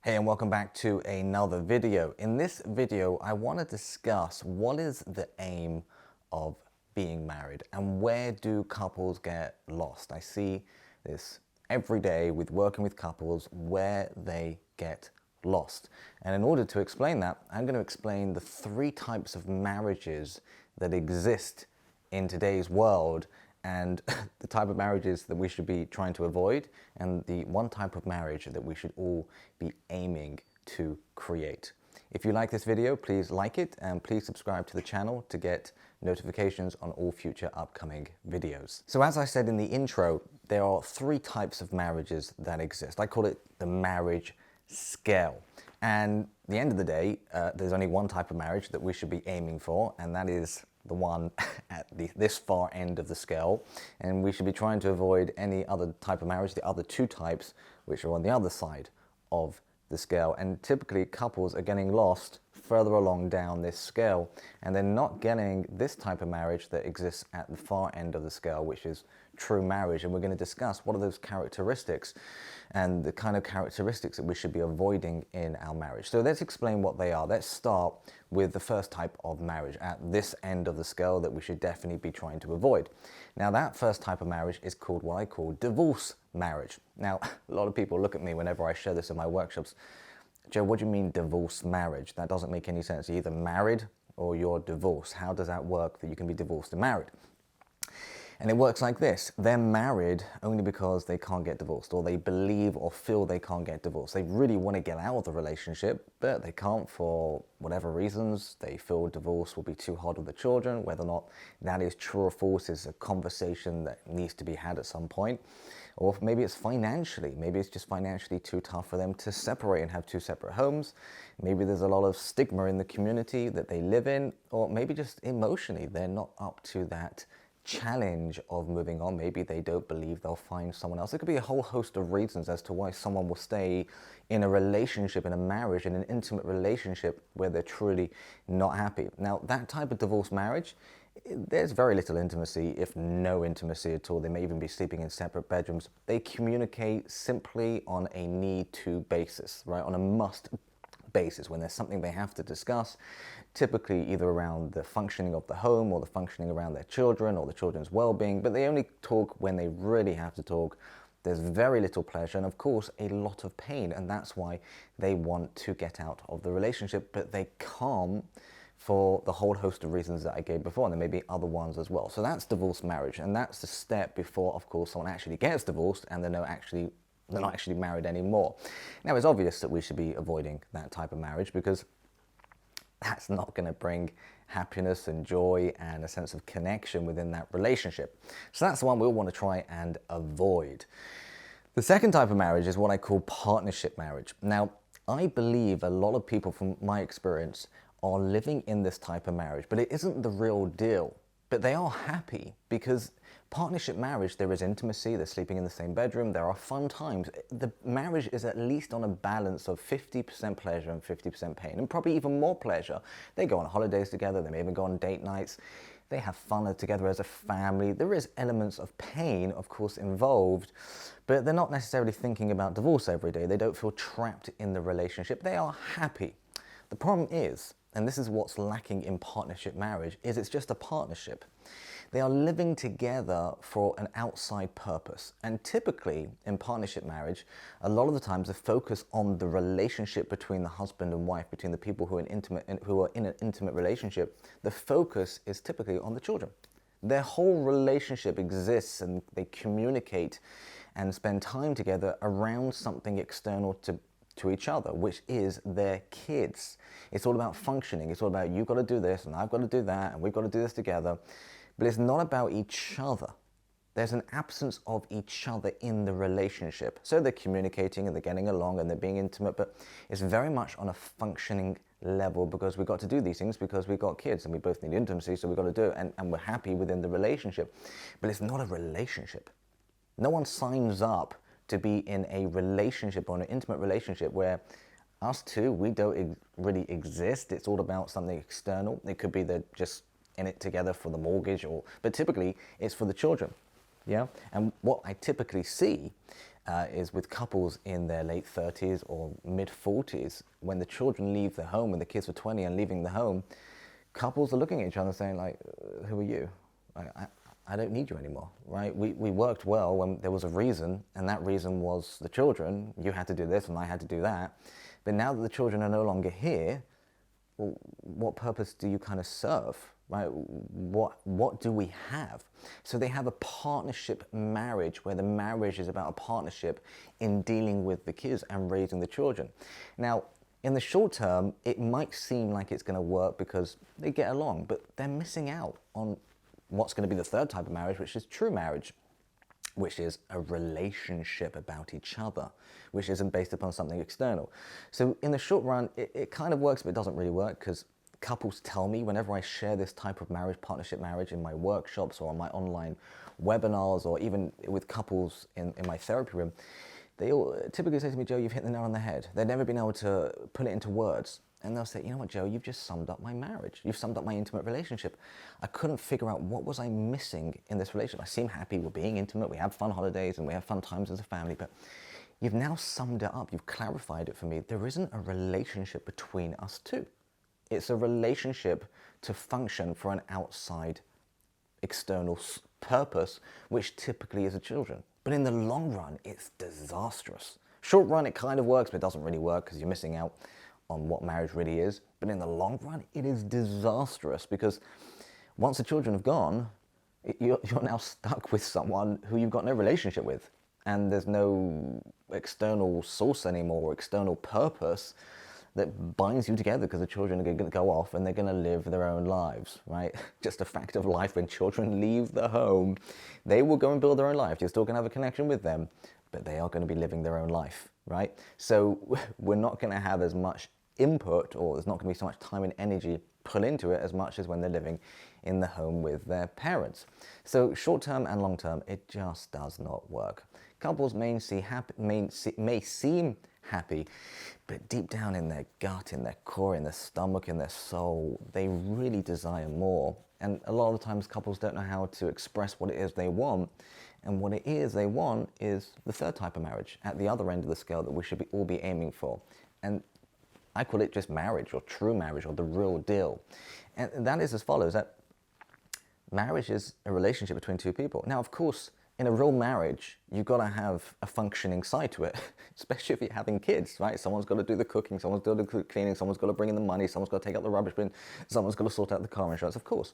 Hey, and welcome back to another video. In this video, I want to discuss what is the aim of being married and where do couples get lost. I see this every day with working with couples where they get lost. And in order to explain that, I'm going to explain the three types of marriages that exist in today's world and the type of marriages that we should be trying to avoid, and the one type of marriage that we should all be aiming to create. If you like this video, please like it and please subscribe to the channel to get notifications on all future upcoming videos. So as I said in the intro, there are three types of marriages that exist. I call it the marriage scale. And at the end of the day, there's only one type of marriage that we should be aiming for, and that is the one at this far end of the scale, and we should be trying to avoid any other type of marriage, the other two types, which are on the other side of the scale. And typically couples are getting lost further along down this scale, and they're not getting this type of marriage that exists at the far end of the scale, which is true marriage. And we're going to discuss what are those characteristics and the kind of characteristics that we should be avoiding in our marriage. So let's explain what they are. Let's start with the first type of marriage at this end of the scale that we should definitely be trying to avoid. Now, that first type of marriage is called what I call divorce marriage. Now, a lot of people look at me whenever I share this in my workshops. Joe, what do you mean divorce marriage? That doesn't make any sense. You're either married or you're divorced. How does that work that you can be divorced and married? And it works like this. They're married only because they can't get divorced, or they believe or feel they can't get divorced. They really want to get out of the relationship, but they can't for whatever reasons. They feel divorce will be too hard on the children. Whether or not that is true or false is a conversation that needs to be had at some point. Or maybe it's financially. Maybe it's just financially too tough for them to separate and have two separate homes. Maybe there's a lot of stigma in the community that they live in, or maybe just emotionally they're not up to that challenge of moving on. Maybe they don't believe they'll find someone else. It could be a whole host of reasons as to why someone will stay in a relationship, in a marriage, in an intimate relationship where they're truly not happy. Now, that type of divorce marriage, there's very little intimacy, if no intimacy at all. They may even be sleeping in separate bedrooms. They communicate simply on a need-to basis, right? On a must basis, when there's something they have to discuss, typically either around the functioning of the home or the functioning around their children or the children's well-being, but they only talk when they really have to talk. There's very little pleasure and of course a lot of pain, and that's why they want to get out of the relationship, but they can't for the whole host of reasons that I gave before, and there may be other ones as well. So that's divorce marriage, and that's the step before, of course, someone actually gets divorced and they're not actually married anymore. Now, it's obvious that we should be avoiding that type of marriage because that's not going to bring happiness and joy and a sense of connection within that relationship. So that's the one we'll want to try and avoid. The second type of marriage is what I call partnership marriage. Now, I believe a lot of people, from my experience, are living in this type of marriage, but it isn't the real deal. But they are happy because partnership marriage, there is intimacy, they're sleeping in the same bedroom, there are fun times. The marriage is at least on a balance of 50% pleasure and 50% pain, and probably even more pleasure. They go on holidays together, they may even go on date nights, they have fun together as a family. There is elements of pain, of course, involved, but they're not necessarily thinking about divorce every day. They don't feel trapped in the relationship. They are happy. The problem is, and this is what's lacking in partnership marriage, is it's just a partnership. They are living together for an outside purpose. And typically in partnership marriage, a lot of the times the focus on the relationship between the husband and wife, between the people who are in an intimate relationship, the focus is typically on the children. Their whole relationship exists and they communicate and spend time together around something external to each other, which is their kids. It's all about functioning. It's all about, you've got to do this and I've got to do that and we've got to do this together. But it's not about each other. There's an absence of each other in the relationship. So they're communicating and they're getting along and they're being intimate, but it's very much on a functioning level because we've got to do these things because we've got kids and we both need intimacy, so we've got to do it, and we're happy within the relationship. But it's not a relationship. No one signs up to be in a relationship or an intimate relationship where us two, we don't really exist. It's all about something external. It could be they're just in it together for the mortgage, but typically it's for the children. Yeah. And what I typically see is with couples in their late 30s or mid 40s. When the children leave the home, when the kids are 20 and leaving the home, couples are looking at each other saying like, who are you? I don't need you anymore, right? We worked well when there was a reason, and that reason was the children. You had to do this and I had to do that. But now that the children are no longer here, well, what purpose do you kind of serve, right? What do we have? So they have a partnership marriage where the marriage is about a partnership in dealing with the kids and raising the children. Now, in the short term, it might seem like it's going to work because they get along, but they're missing out on what's going to be the third type of marriage, which is true marriage, which is a relationship about each other, which isn't based upon something external. So in the short run, it kind of works, but it doesn't really work, because couples tell me whenever I share this type of marriage, partnership marriage, in my workshops or on my online webinars, or even with couples in my therapy room, they all typically say to me, Joe, you've hit the nail on the head. They've never been able to put it into words. And they'll say, you know what, Joe, you've just summed up my marriage. You've summed up my intimate relationship. I couldn't figure out what was I missing in this relationship. I seem happy, we're being intimate, we have fun holidays and we have fun times as a family, but you've now summed it up, you've clarified it for me. There isn't a relationship between us two. It's a relationship to function for an outside external purpose, which typically is the children. But in the long run, it's disastrous. Short run, it kind of works, but it doesn't really work because you're missing out on what marriage really is. But in the long run, it is disastrous, because once the children have gone, you're now stuck with someone who you've got no relationship with. And there's no external source anymore, or external purpose that binds you together, because the children are going to go off and they're going to live their own lives, right? Just a fact of life. When children leave the home, they will go and build their own life. You're still going to have a connection with them, but they are going to be living their own life, right? So we're not going to have as much input, or there's not going to be so much time and energy put into it as much as when they're living in the home with their parents. So short term and long term, it just does not work. Couples may seem happy, but deep down in their gut, in their core, in their stomach, in their soul, they really desire more. And a lot of the times couples don't know how to express what it is they want. And what it is they want is the third type of marriage, at the other end of the scale, that we should all be aiming for. And I call it just marriage, or true marriage, or the real deal. And that is as follows, that marriage is a relationship between two people. Now, of course, in a real marriage, you've got to have a functioning side to it, especially if you're having kids, right? Someone's got to do the cooking, someone's got to do the cleaning, someone's got to bring in the money, someone's got to take out the rubbish bin, someone's got to sort out the car insurance, of course.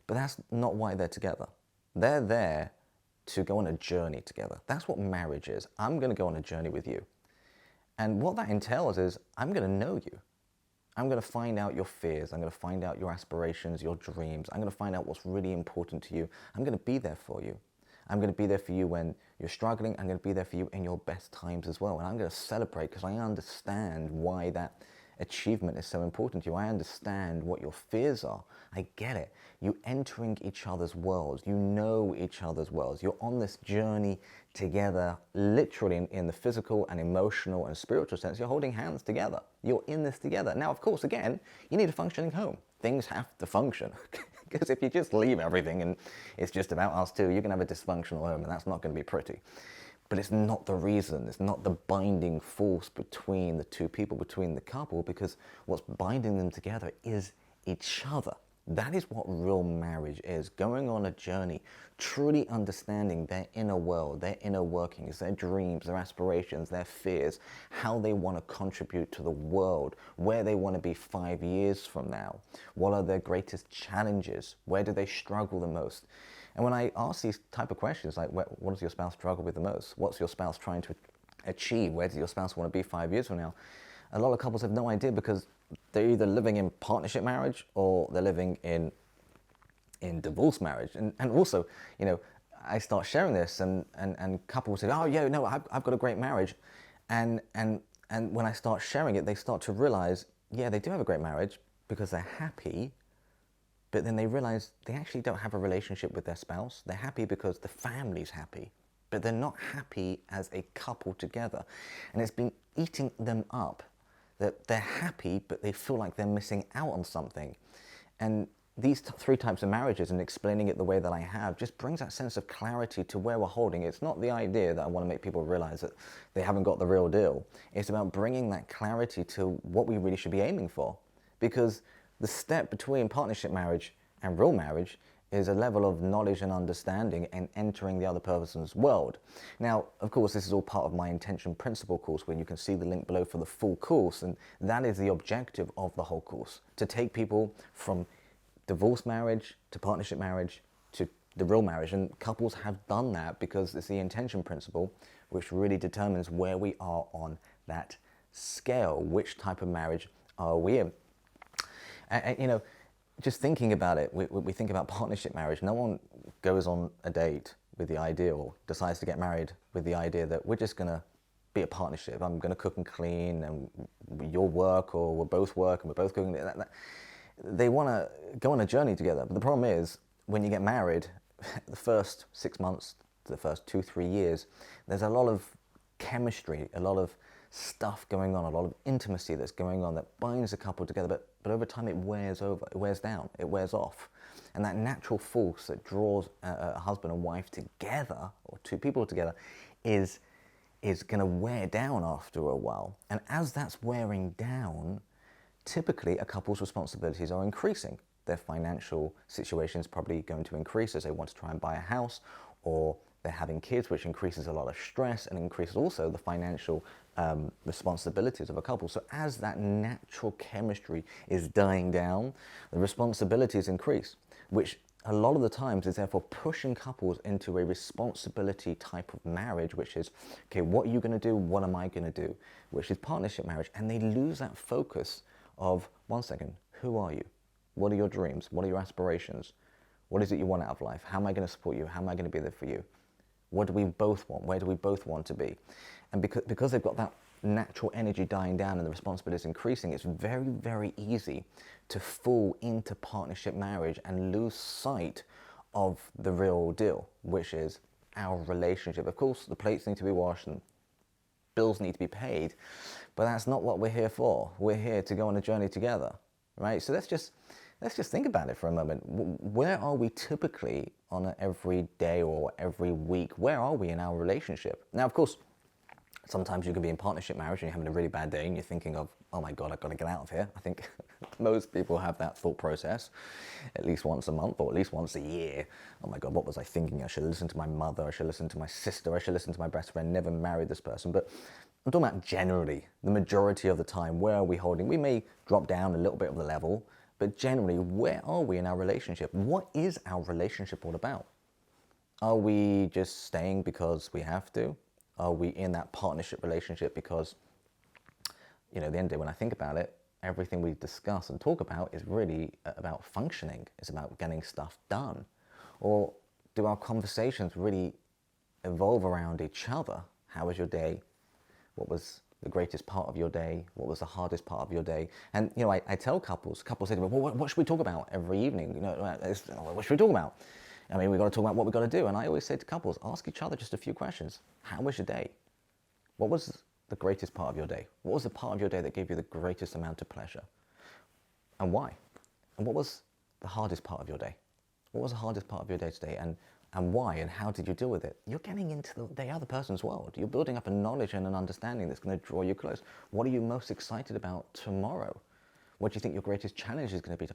But that's not why they're together. They're there to go on a journey together. That's what marriage is. I'm going to go on a journey with you. And what that entails is, I'm going to know you. I'm going to find out your fears. I'm going to find out your aspirations, your dreams. I'm going to find out what's really important to you. I'm going to be there for you. I'm going to be there for you when you're struggling. I'm going to be there for you in your best times as well. And I'm going to celebrate, because I understand why that achievement is so important to you. I understand what your fears are. I get it. You're entering each other's worlds. You know each other's worlds. You're on this journey together, literally in the physical and emotional and spiritual sense. You're holding hands together. You're in this together. Now, of course, again, you need a functioning home. Things have to function. Because if you just leave everything and it's just about us two, you're going to have a dysfunctional home, and that's not going to be pretty. But it's not the reason, it's not the binding force between the two people, between the couple, because what's binding them together is each other. That is what real marriage is, going on a journey, truly understanding their inner world, their inner workings, their dreams, their aspirations, their fears, how they want to contribute to the world, where they want to be 5 years from now, what are their greatest challenges, where do they struggle the most. And when I ask these type of questions, like what does your spouse struggle with the most? What's your spouse trying to achieve? Where does your spouse want to be 5 years from now? A lot of couples have no idea, because they're either living in partnership marriage or they're living in divorce marriage. And also, you know, I start sharing this and couples say, oh yeah, no, I've got a great marriage. And when I start sharing it, they start to realize, yeah, they do have a great marriage because they're happy. But then they realize they actually don't have a relationship with their spouse. They're happy because the family's happy, but they're not happy as a couple together. And it's been eating them up, that they're happy, but they feel like they're missing out on something. And these three types of marriages and explaining it the way that I have just brings that sense of clarity to where we're holding. It's not the idea that I want to make people realize that they haven't got the real deal. It's about bringing that clarity to what we really should be aiming for. Because the step between partnership marriage and real marriage is a level of knowledge and understanding and entering the other person's world. Now, of course, this is all part of my Intention Principle course, where you can see the link below for the full course, and that is the objective of the whole course, to take people from divorce marriage to partnership marriage to the real marriage. And couples have done that because it's the Intention Principle which really determines where we are on that scale. Which type of marriage are we in? And you know, just thinking about it, we think about partnership marriage. No one goes on a date with the idea, or decides to get married with the idea that we're just going to be a partnership. I'm going to cook and clean, and you'll work, or we'll both work, and we're both cooking. They want to go on a journey together. But the problem is, when you get married, the first 6 months to the first 2-3 years, there's a lot of chemistry, a lot of stuff going on, a lot of intimacy that's going on that binds a couple together. But over time, it wears down, it wears off. And that natural force that draws a husband and wife together, or two people together, is going to wear down after a while. And as that's wearing down, typically a couple's responsibilities are increasing. Their financial situation is probably going to increase as they want to try and buy a house, or they're having kids, which increases a lot of stress and increases also the financial responsibilities of a couple. So as that natural chemistry is dying down, the responsibilities increase, which a lot of the times is therefore pushing couples into a responsibility type of marriage, which is, okay, what are you going to do? What am I going to do? Which is partnership marriage. And they lose that focus of, one second, who are you? What are your dreams? What are your aspirations? What is it you want out of life? How am I going to support you? How am I going to be there for you? What do we both want? Where do we both want to be? And because they've got that natural energy dying down and the responsibility is increasing, it's very, very easy to fall into partnership marriage and lose sight of the real deal, which is our relationship. Of course, the plates need to be washed and bills need to be paid, but that's not what we're here for. We're here to go on a journey together, right? So let's just think about it for a moment. Where are we typically on an every day or every week? Where are we in our relationship? Now, of course, sometimes you can be in partnership marriage and you're having a really bad day and you're thinking of, oh my God, I've got to get out of here. I think most people have that thought process at least once a month or at least once a year. Oh my God, what was I thinking? I should listen to my mother. I should listen to my sister. I should listen to my best friend. Never married this person. But I'm talking about generally, the majority of the time, where are we holding? We may drop down a little bit of the level, but generally, where are we in our relationship? What is our relationship all about? Are we just staying because we have to? Are we in that partnership relationship because, you know, at the end of the day, when I think about it, everything we discuss and talk about is really about functioning. It's about getting stuff done. Or do our conversations really evolve around each other? How was your day? What was the greatest part of your day? What was the hardest part of your day? And, you know, I tell couples say to me, well, what should we talk about every evening? You know, what should we talk about? I mean, we've got to talk about what we've got to do. And I always say to couples, ask each other just a few questions. How was your day? What was the greatest part of your day? What was the part of your day that gave you the greatest amount of pleasure? And why? And what was the hardest part of your day? What was the hardest part of your day today? And why? And how did you deal with it? You're getting into the other person's world. You're building up a knowledge and an understanding that's going to draw you close. What are you most excited about tomorrow? What do you think your greatest challenge is going to be?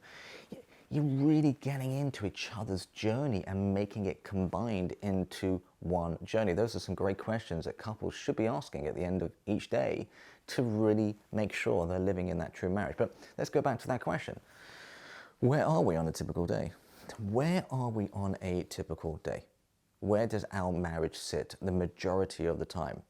You're really getting into each other's journey and making it combined into one journey. Those are some great questions that couples should be asking at the end of each day to really make sure they're living in that true marriage. But let's go back to that question. Where are we on a typical day? Where are we on a typical day? Where does our marriage sit the majority of the time?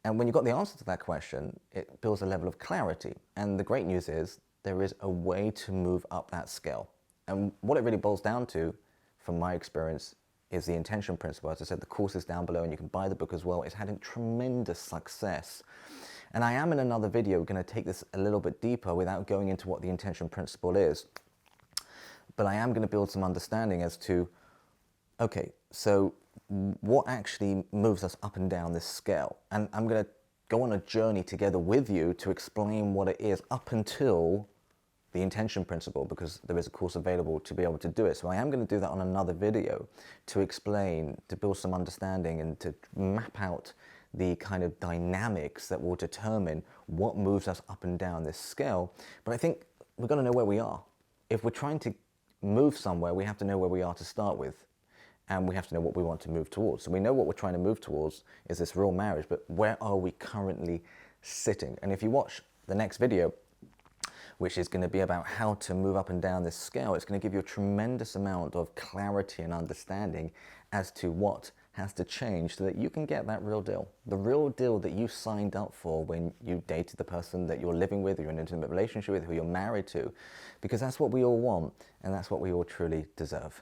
And when you've got the answer to that question, it builds a level of clarity. And the great news is there is a way to move up that scale. And what it really boils down to, from my experience, is the Intention Principle. As I said, the course is down below and you can buy the book as well. It's had a tremendous success. And I am in another video going to take this a little bit deeper without going into what the Intention Principle is. But I am going to build some understanding as to, okay, so what actually moves us up and down this scale? And I'm going to go on a journey together with you to explain what it is up until the intention principle, because there is a course available to be able to do it. So I am going to do that on another video to explain, to build some understanding and to map out the kind of dynamics that will determine what moves us up and down this scale. But I think we've got to know where we are. If we're trying to move somewhere, we have to know where we are to start with. And we have to know what we want to move towards. So we know what we're trying to move towards is this real marriage, but where are we currently sitting? And if you watch the next video, which is going to be about how to move up and down this scale, it's going to give you a tremendous amount of clarity and understanding as to what has to change so that you can get that real deal. The real deal that you signed up for when you dated the person that you're living with, or you're in an intimate relationship with, who you're married to, because that's what we all want, and that's what we all truly deserve.